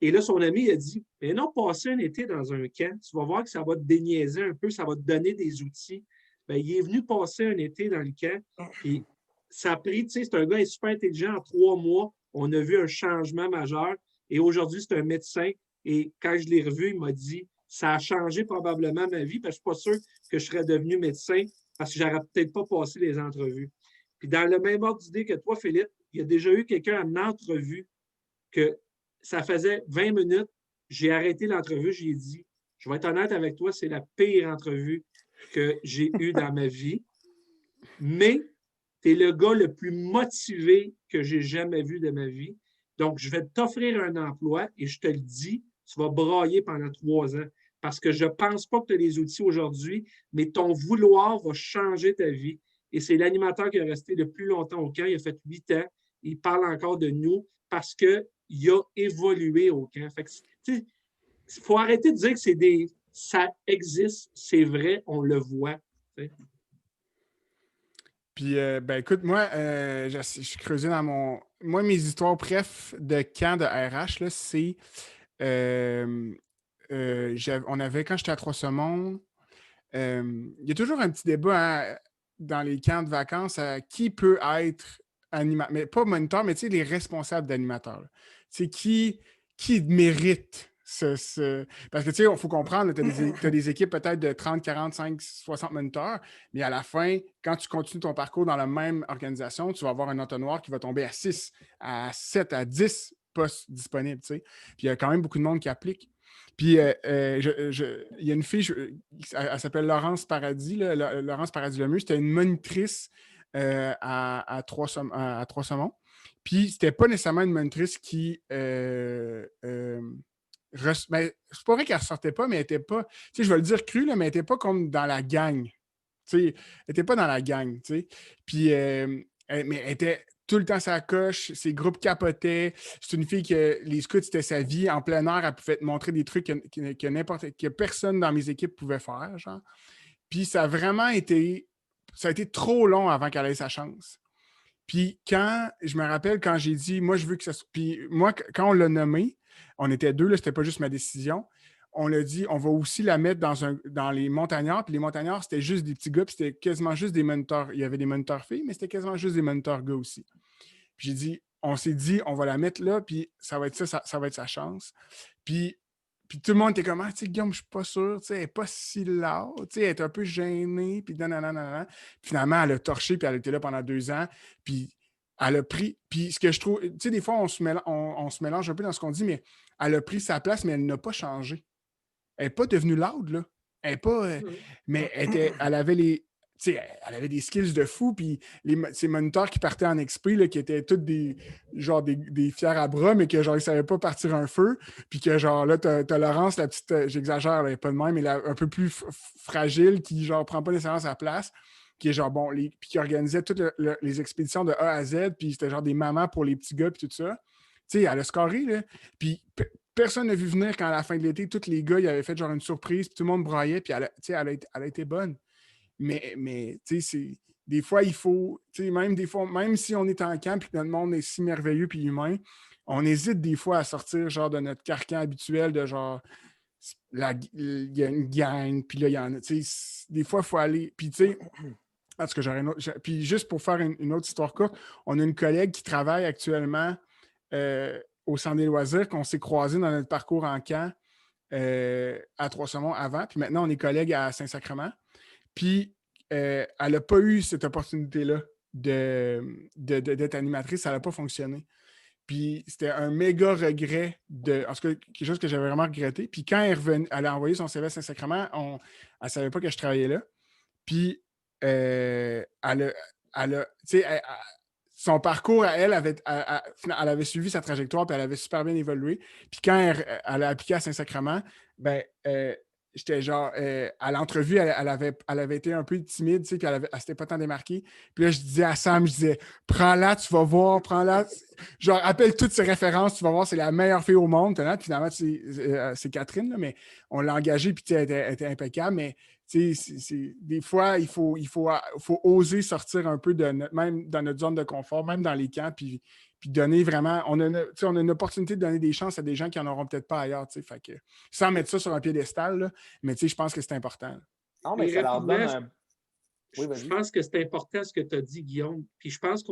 et là, son ami a dit, mais non, passer un été dans un camp, tu vas voir que ça va te déniaiser un peu, ça va te donner des outils. Bien, il est venu passer un été dans le camp, puis ça a pris, tu sais, c'est un gars super intelligent, en 3 mois, on a vu un changement majeur, et aujourd'hui, c'est un médecin, et quand je l'ai revu, il m'a dit, ça a changé probablement ma vie, parce que je ne suis pas sûr que je serais devenu médecin, parce que je n'aurais peut-être pas passé les entrevues. Puis dans le même ordre d'idée que toi, Philippe, il y a déjà eu quelqu'un en entrevue que ça faisait 20 minutes, j'ai arrêté l'entrevue, j'ai dit, je vais être honnête avec toi, c'est la pire entrevue que j'ai eue dans ma vie, mais tu es le gars le plus motivé que j'ai jamais vu de ma vie. Donc, je vais t'offrir un emploi et je te le dis, tu vas brailler pendant 3 ans parce que je ne pense pas que tu as les outils aujourd'hui, mais ton vouloir va changer ta vie. Et c'est l'animateur qui est resté le plus longtemps au camp. Il a fait 8 ans. Il parle encore de nous parce qu'il a évolué au camp. Il faut arrêter de dire que ça existe, c'est vrai, on le voit. T'sais. Puis, ben écoute, moi, je suis creusé dans mon. Moi, mes histoires préf de camp de RH, là, c'est. On avait, quand j'étais à Trois-Saumons, il y a toujours un petit débat hein, dans les camps de vacances à qui peut être animateur, mais pas moniteur, mais tu sais, les responsables d'animateurs. C'est qui mérite Parce que tu sais, il faut comprendre, tu as des équipes peut-être de 30, 45, 60 moniteurs, mais à la fin, quand tu continues ton parcours dans la même organisation, tu vas avoir un entonnoir qui va tomber à 6, à 7, à 10 postes disponibles. Tu sais. Puis il y a quand même beaucoup de monde qui applique. Puis il y a une fille, elle s'appelle Laurence Paradis, là, Laurence Paradis-Lemieux, c'était une monitrice à Trois-Saumons. Puis c'était pas nécessairement une monitrice qui mais c'est pas vrai qu'elle ressortait pas, mais elle était pas, tu sais, je vais le dire cru, là, mais elle était pas comme dans la gang. Tu sais, elle était pas dans la gang, tu sais. Puis, mais elle était tout le temps sa coche, ses groupes capotaient. C'est une fille que les scouts, c'était sa vie. En plein air, elle pouvait te montrer des trucs que personne dans mes équipes pouvait faire, genre. Puis ça a vraiment été, ça a été trop long avant qu'elle ait sa chance. Puis je me rappelle quand j'ai dit, moi, je veux que ça soit. Puis moi, quand on l'a nommé, on était deux, là, c'était pas juste ma décision. On l'a dit, on va aussi la mettre dans les montagnards. Puis les montagnards, c'était juste des petits gars, puis c'était quasiment juste des moniteurs. Il y avait des moniteurs filles, mais c'était quasiment juste des moniteurs gars aussi. Puis j'ai dit, on s'est dit, on va la mettre là, puis ça va être ça va être sa chance. Puis tout le monde était comme, ah, tu sais, Guillaume, je suis pas sûr, tu sais, elle n'est pas si là, tu sais, elle est un peu gênée, puis nanana. Finalement, elle a torché, puis elle était là pendant 2 ans, puis elle a pris, puis ce que je trouve, tu sais, des fois, on se mélange un peu dans ce qu'on dit, mais elle a pris sa place, mais elle n'a pas changé. Elle n'est pas devenue loud, là. Elle n'est pas, mais elle avait des skills de fou, puis ces moniteurs qui partaient en expé, là, qui étaient tous des fiers à bras, mais que genre, ils ne savaient pas partir un feu, puis que genre, là, t'as Laurence, la petite, j'exagère, elle n'est pas de même, mais un peu plus fragile, qui genre, prend pas nécessairement sa place, qui est genre, bon, puis qui organisait toutes les expéditions de A à Z, puis c'était genre des mamans pour les petits gars, puis tout ça. Tu sais, elle a scoré, là, puis personne n'a vu venir quand à la fin de l'été, tous les gars, ils avaient fait genre une surprise, puis tout le monde braillait, puis elle a été bonne. Mais tu sais, des fois, il faut, tu sais, même si on est en camp et que notre monde est si merveilleux et humain, on hésite des fois à sortir genre de notre carcan habituel de genre, il y a une gang, puis là, il y en a, tu sais, des fois, il faut aller, puis tu sais, en tout cas, j'aurais puis juste pour faire une autre histoire courte, on a une collègue qui travaille actuellement au Centre des loisirs, qu'on s'est croisé dans notre parcours en camp à Trois-Saumons avant, puis maintenant, on est collègues à Saint-Sacrement. Puis, elle n'a pas eu cette opportunité-là d'être animatrice. Ça n'a pas fonctionné. Puis, c'était un méga regret en tout cas, quelque chose que j'avais vraiment regretté. Puis, quand elle est revenue, elle a envoyé son CV à Saint-Sacrement, elle ne savait pas que je travaillais là. Puis, son parcours à elle, elle avait suivi sa trajectoire, puis elle avait super bien évolué. Puis quand elle a appliqué à Saint-Sacrement, ben, j'étais genre, à l'entrevue, elle avait été un peu timide, tu sais, puis elle s'était pas tant démarquée. Puis là, je disais à Sam, je disais, prends-la, tu vas voir, prends-la. Genre, appelle toutes ses références, tu vas voir, c'est la meilleure fille au monde. Puis finalement, c'est Catherine, là, mais on l'a engagée, puis elle était impeccable, mais des fois, il faut oser sortir un peu même dans notre zone de confort, même dans les camps, puis donner vraiment. On a une opportunité de donner des chances à des gens qui n'en auront peut-être pas ailleurs. Fait que, sans mettre ça sur un piédestal, là, mais je pense que c'est important. Là. Non, mais ça leur donne un. Oui, je pense que c'est important ce que tu as dit, Guillaume. Puis je pense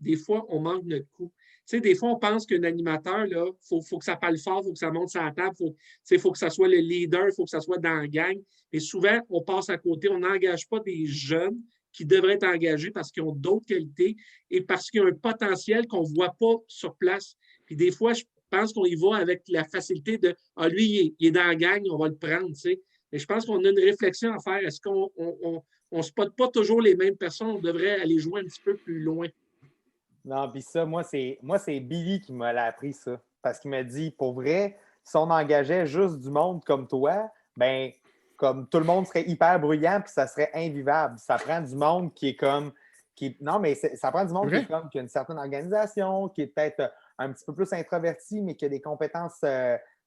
des fois, on manque notre coup. Tu sais, des fois, on pense qu'un animateur, il faut que ça parle fort, il faut que ça monte sur la table, faut que ça soit le leader, il faut que ça soit dans la gang. Mais souvent, on passe à côté, on n'engage pas des jeunes qui devraient être engagés parce qu'ils ont d'autres qualités et parce qu'ils ont un potentiel qu'on ne voit pas sur place. Puis des fois, je pense qu'on y va avec la facilité de « Ah, lui, il est dans la gang, on va le prendre. » tu sais. Mais je pense qu'on a une réflexion à faire. Est-ce qu'on ne spotte pas toujours les mêmes personnes? On devrait aller jouer un petit peu plus loin. Non, puis ça, moi, c'est Billy qui me l'a appris, ça. Parce qu'il m'a dit, pour vrai, si on engageait juste du monde comme toi, ben comme tout le monde serait hyper bruyant, puis ça serait invivable. Ça prend du monde qui est comme... non, mais ça prend du monde qui a une certaine organisation, qui est peut-être un petit peu plus introverti, mais qui a des compétences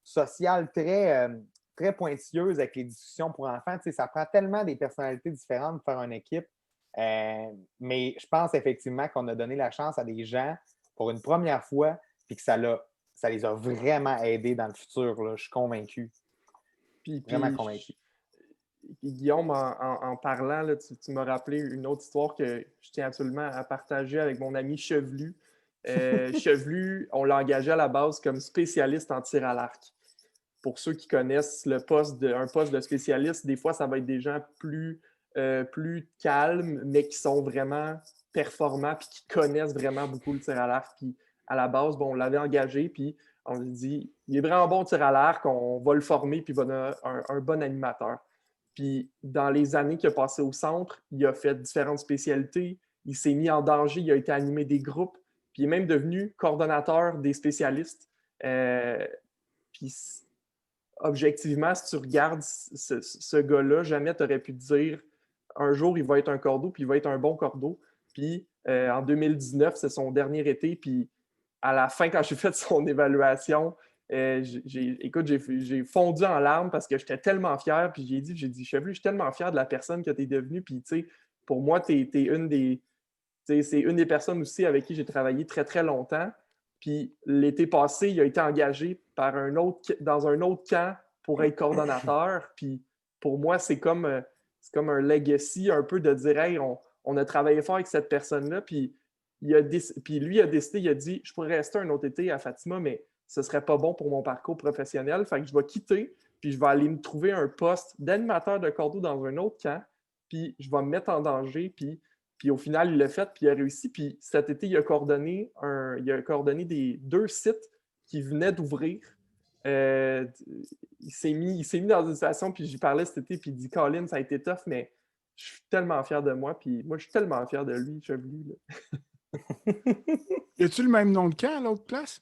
sociales très pointilleuses avec les discussions pour enfants. Tu sais, ça prend tellement des personnalités différentes pour faire une équipe. Mais je pense effectivement qu'on a donné la chance à des gens pour une première fois, puis que ça les a vraiment aidés dans le futur. Là. Je suis convaincu. Vraiment convaincu. Guillaume, en parlant, là, tu m'as rappelé une autre histoire que je tiens absolument à partager avec mon ami Chevelu. Chevelu, on l'a engagé à la base comme spécialiste en tir à l'arc. Pour ceux qui connaissent un poste de spécialiste, des fois, ça va être des gens plus calmes, mais qui sont vraiment performants puis qui connaissent vraiment beaucoup le tir à l'arc. Puis à la base, on l'avait engagé, puis on lui dit il est vraiment bon au tir à l'arc, on va le former, puis il va devenir un bon animateur. Puis dans les années qu'il a passé au centre, il a fait différentes spécialités, il s'est mis en danger, il a été animé des groupes, puis il est même devenu coordonnateur des spécialistes. Puis objectivement, si tu regardes ce gars-là, jamais tu aurais pu te dire un jour, il va être un cordeau, puis il va être un bon cordeau. Puis en 2019, c'est son dernier été, puis à la fin, quand j'ai fait son évaluation, j'ai fondu en larmes parce que j'étais tellement fier, puis j'ai dit, Chevelu, je suis tellement fier de la personne que tu es devenue, puis tu sais, pour moi, c'est une des personnes aussi avec qui j'ai travaillé très, très longtemps. Puis l'été passé, il a été engagé dans un autre camp pour être coordonnateur. Puis pour moi, c'est comme un legacy un peu de dire hey, on a travaillé fort avec cette personne-là. Puis lui a décidé, il a dit je pourrais rester un autre été à Fatima, mais ce ne serait pas bon pour mon parcours professionnel. Fait que je vais quitter, puis je vais aller me trouver un poste d'animateur de cordeau dans un autre camp. Puis je vais me mettre en danger. Puis au final, il l'a fait, puis il a réussi. Puis cet été, il a coordonné des 2 sites qui venaient d'ouvrir. Il s'est mis dans une situation, puis j'y parlais cet été, puis il dit « Colin, ça a été tough, mais je suis tellement fier de moi, puis moi, je suis tellement fier de lui, Chevelu. » Y a-tu le même nom de camp à l'autre place?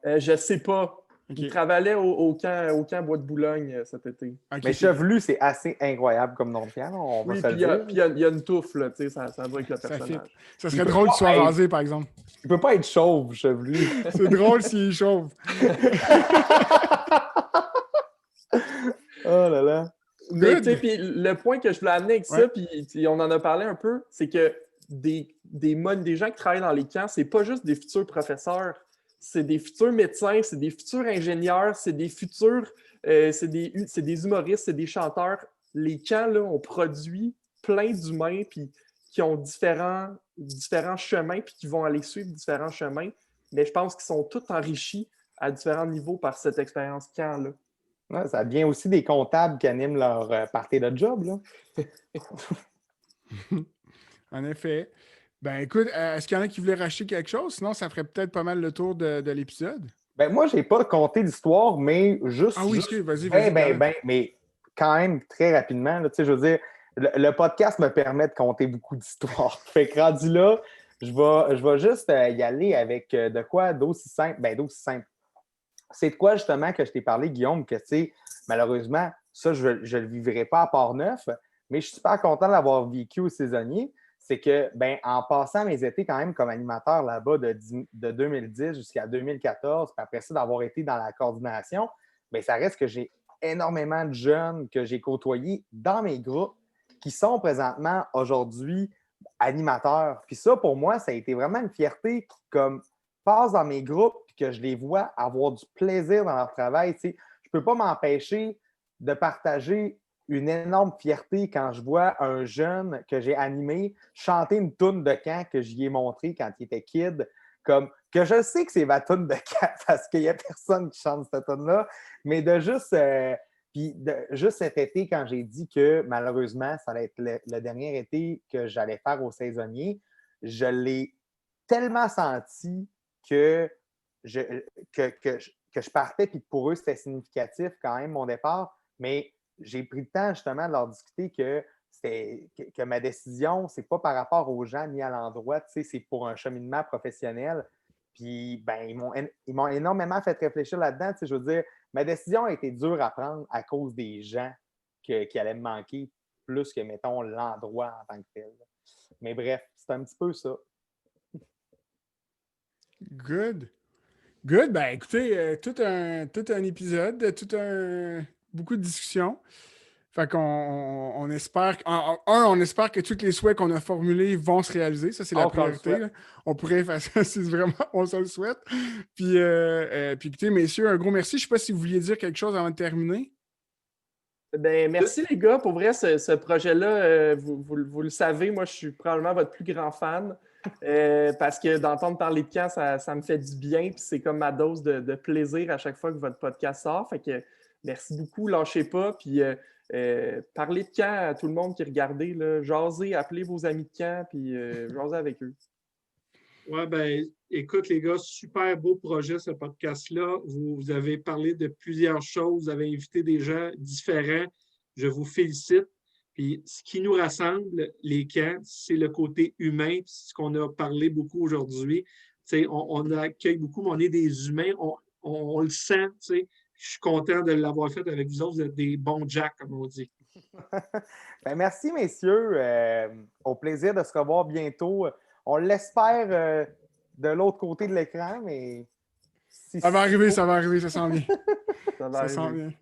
Je sais pas. Okay. Il travaillait au camp Bois de Boulogne cet été. Okay, mais Chevelu, c'est assez incroyable comme nom de camp. On va se le dire. Puis il y a une touffe, là, ça va avec le personnage. Ça serait drôle qu'il soit rasé, par exemple. Il peut pas être chauve, Chevelu. C'est drôle s'il est chauve. Oh là là. Mais tu sais, puis le point que je voulais amener avec ça, puis on en a parlé un peu, c'est que des gens qui travaillent dans les camps, c'est pas juste des futurs professeurs, c'est des futurs médecins, c'est des futurs ingénieurs, c'est des futurs, c'est des humoristes, c'est des chanteurs. Les camps, là, on produit plein d'humains puis qui ont différents chemins puis qui vont aller suivre différents chemins. Mais je pense qu'ils sont tous enrichis à différents niveaux par cette expérience camp-là. Ouais, ça vient aussi des comptables qui animent leur party de job, là. En effet. Ben écoute, est-ce qu'il y en a qui voulaient racheter quelque chose? Sinon, ça ferait peut-être pas mal le tour de l'épisode. Ben moi, j'ai pas compté l'histoire, mais juste... Ah oui, excuse, vas-y. Mais quand même, très rapidement, là, je veux dire, le podcast me permet de compter beaucoup d'histoires. Fait que rendu là, Je vais juste y aller avec de quoi d'aussi simple. Ben, d'aussi simple. C'est de quoi, justement, que je t'ai parlé, Guillaume, que, tu sais, malheureusement, ça, je ne le vivrai pas à Port-Neuf, mais je suis super content d'avoir vécu au saisonnier. C'est que, ben, en passant mes étés quand même comme animateur là-bas de 2010 jusqu'à 2014, puis après ça, d'avoir été dans la coordination, bien, ça reste que j'ai énormément de jeunes que j'ai côtoyés dans mes groupes qui sont présentement aujourd'hui animateurs. Puis ça, pour moi, ça a été vraiment une fierté qui, comme, passe dans mes groupes et que je les vois avoir du plaisir dans leur travail. Tu sais, je ne peux pas m'empêcher de partager une énorme fierté quand je vois un jeune que j'ai animé chanter une toune de camp que j'y ai montré quand il était kid, comme que je sais que c'est ma toune de camp parce qu'il n'y a personne qui chante cette toune-là, mais de juste, puis juste cet été, quand j'ai dit que malheureusement, ça allait être le dernier été que j'allais faire au saisonnier, je l'ai tellement senti que je, que je partais, puis pour eux, c'était significatif quand même mon départ, mais j'ai pris le temps justement de leur discuter que ma décision, c'est pas par rapport aux gens ni à l'endroit, tu sais, c'est pour un cheminement professionnel. Puis, ben, ils m'ont énormément fait réfléchir là-dedans. Tu sais, je veux dire, ma décision a été dure à prendre à cause des gens qui allaient me manquer plus que, mettons, l'endroit en tant que tel. Mais bref, c'est un petit peu ça. Good. Good. Ben, écoutez, tout un épisode, beaucoup de discussions. Fait qu'on on espère, on espère que tous les souhaits qu'on a formulés vont se réaliser. Ça, c'est la priorité. Là. On pourrait faire ça si vraiment on se le souhaite. Puis écoutez, messieurs, un gros merci. Je ne sais pas si vous vouliez dire quelque chose avant de terminer. Ben, merci les gars. Pour vrai, ce projet-là, vous le savez, moi, je suis probablement votre plus grand fan. Parce que d'entendre parler de camp, ça me fait du bien. Puis c'est comme ma dose de plaisir à chaque fois que votre podcast sort. Fait que merci beaucoup, lâchez pas. Puis parlez de camp à tout le monde qui regardez. Là, jasez, appelez vos amis de camp, puis jasez avec eux. Oui, ben, écoute, les gars, super beau projet, ce podcast-là. Vous avez parlé de plusieurs choses, vous avez invité des gens différents. Je vous félicite. Puis, ce qui nous rassemble, les camps, c'est le côté humain, c'est ce qu'on a parlé beaucoup aujourd'hui. On accueille beaucoup, mais on est des humains, on le sent. Je suis content de l'avoir fait avec vous autres. Vous êtes des bons jacks, comme on dit. Ben, merci, messieurs. Au plaisir de se revoir bientôt. On l'espère de l'autre côté de l'écran, mais... Ça va arriver, ça s'en vient. Ça s'en vient.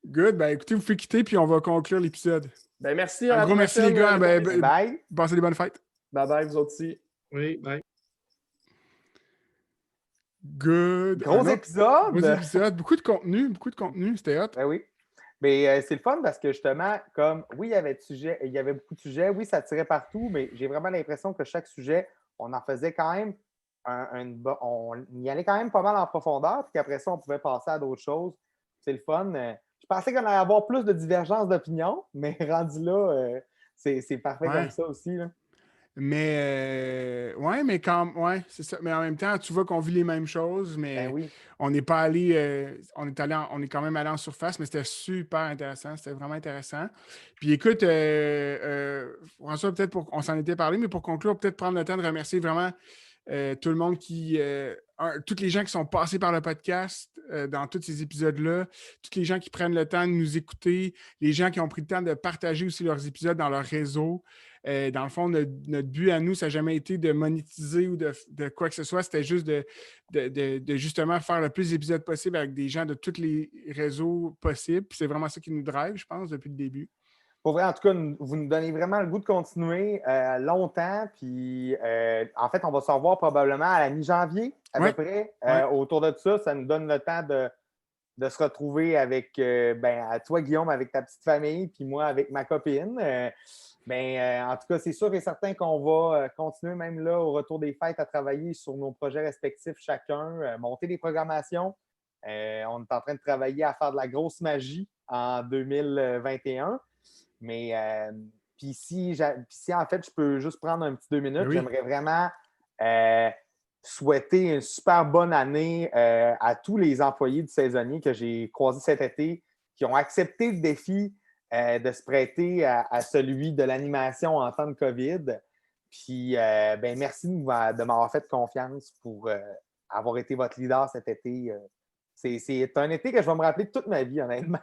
Good. Ben, écoutez, vous pouvez quitter, puis on va conclure l'épisode. Ben, merci. Un gros merci, les gars. Bye. Passez des bonnes fêtes. Bye, vous autres aussi. Oui, bye. Good. Gros épisode. Gros épisode. Beaucoup de contenu. C'était hot. Ben oui. Mais c'est le fun parce que justement, comme oui, il y avait beaucoup de sujets, oui, ça tirait partout, mais j'ai vraiment l'impression que chaque sujet, on en faisait quand même on y allait quand même pas mal en profondeur, puis qu'après ça, on pouvait passer à d'autres choses. C'est le fun. Je pensais qu'on allait avoir plus de divergences d'opinion, mais rendu là, c'est parfait comme ça aussi. Là. Mais c'est ça. Mais en même temps, tu vois qu'on vit les mêmes choses, mais ben oui. on n'est pas allé. On est quand même allé en surface, mais c'était super intéressant. C'était vraiment intéressant. Puis écoute, François, peut-être on s'en était parlé, mais pour conclure, peut-être prendre le temps de remercier vraiment tout le monde tous les gens qui sont passés par le podcast dans tous ces épisodes-là, tous les gens qui prennent le temps de nous écouter, les gens qui ont pris le temps de partager aussi leurs épisodes dans leur réseau. Dans le fond, notre but à nous, ça n'a jamais été de monétiser ou de quoi que ce soit. C'était juste de justement faire le plus d'épisodes possible avec des gens de tous les réseaux possibles. Puis c'est vraiment ça qui nous drive, je pense, depuis le début. Pour vrai, en tout cas, vous nous donnez vraiment le goût de continuer longtemps. Puis, en fait, on va se revoir probablement à la mi-janvier, à peu près. Autour de ça, ça nous donne le temps de se retrouver avec, à toi, Guillaume, avec ta petite famille, puis moi, avec ma copine. En tout cas, c'est sûr et certain qu'on va continuer même là, au retour des fêtes, à travailler sur nos projets respectifs chacun, monter des programmations. On est en train de travailler à faire de la grosse magie en 2021. Mais puis si en fait, je peux juste prendre un petit 2 minutes, j'aimerais vraiment souhaiter une super bonne année à tous les employés du saisonnier que j'ai croisés cet été, qui ont accepté le défi de se prêter à celui de l'animation en temps de COVID. Puis, ben, merci de m'avoir fait confiance pour avoir été votre leader cet été. C'est un été que je vais me rappeler toute ma vie, honnêtement.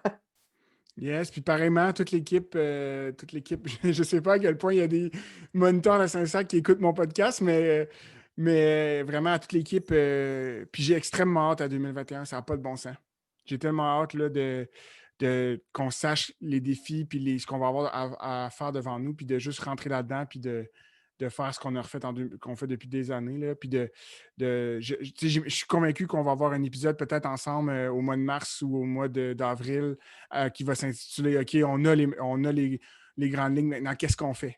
Yes, puis pareillement, toute l'équipe, je ne sais pas à quel point il y a des moniteurs à Saint-Sac qui écoutent mon podcast, mais vraiment à toute l'équipe, puis j'ai extrêmement hâte à 2021, ça n'a pas de bon sens. J'ai tellement hâte là, qu'on sache les défis puis ce qu'on va avoir à faire devant nous, puis de juste rentrer là-dedans, puis de faire ce qu'on a refait qu'on fait depuis des années. Là, puis je suis convaincu qu'on va avoir un épisode peut-être ensemble au mois de mars ou au mois d'avril qui va s'intituler OK, on a les grandes lignes maintenant, qu'est-ce qu'on fait?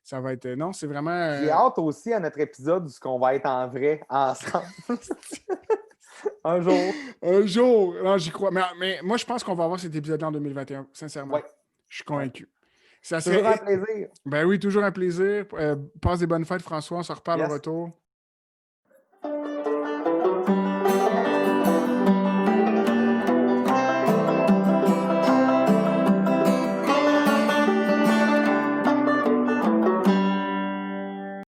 Ça va être. Non, c'est vraiment. J'ai hâte aussi à notre épisode où on va être en vrai ensemble. Un jour. Un jour. Non, j'y crois. Mais moi, je pense qu'on va avoir cet épisode-là en 2021, sincèrement. Ouais. Je suis convaincu. Ça Toujours un plaisir. Ben oui, toujours un plaisir. Passe des bonnes fêtes, François. On se reparle au retour.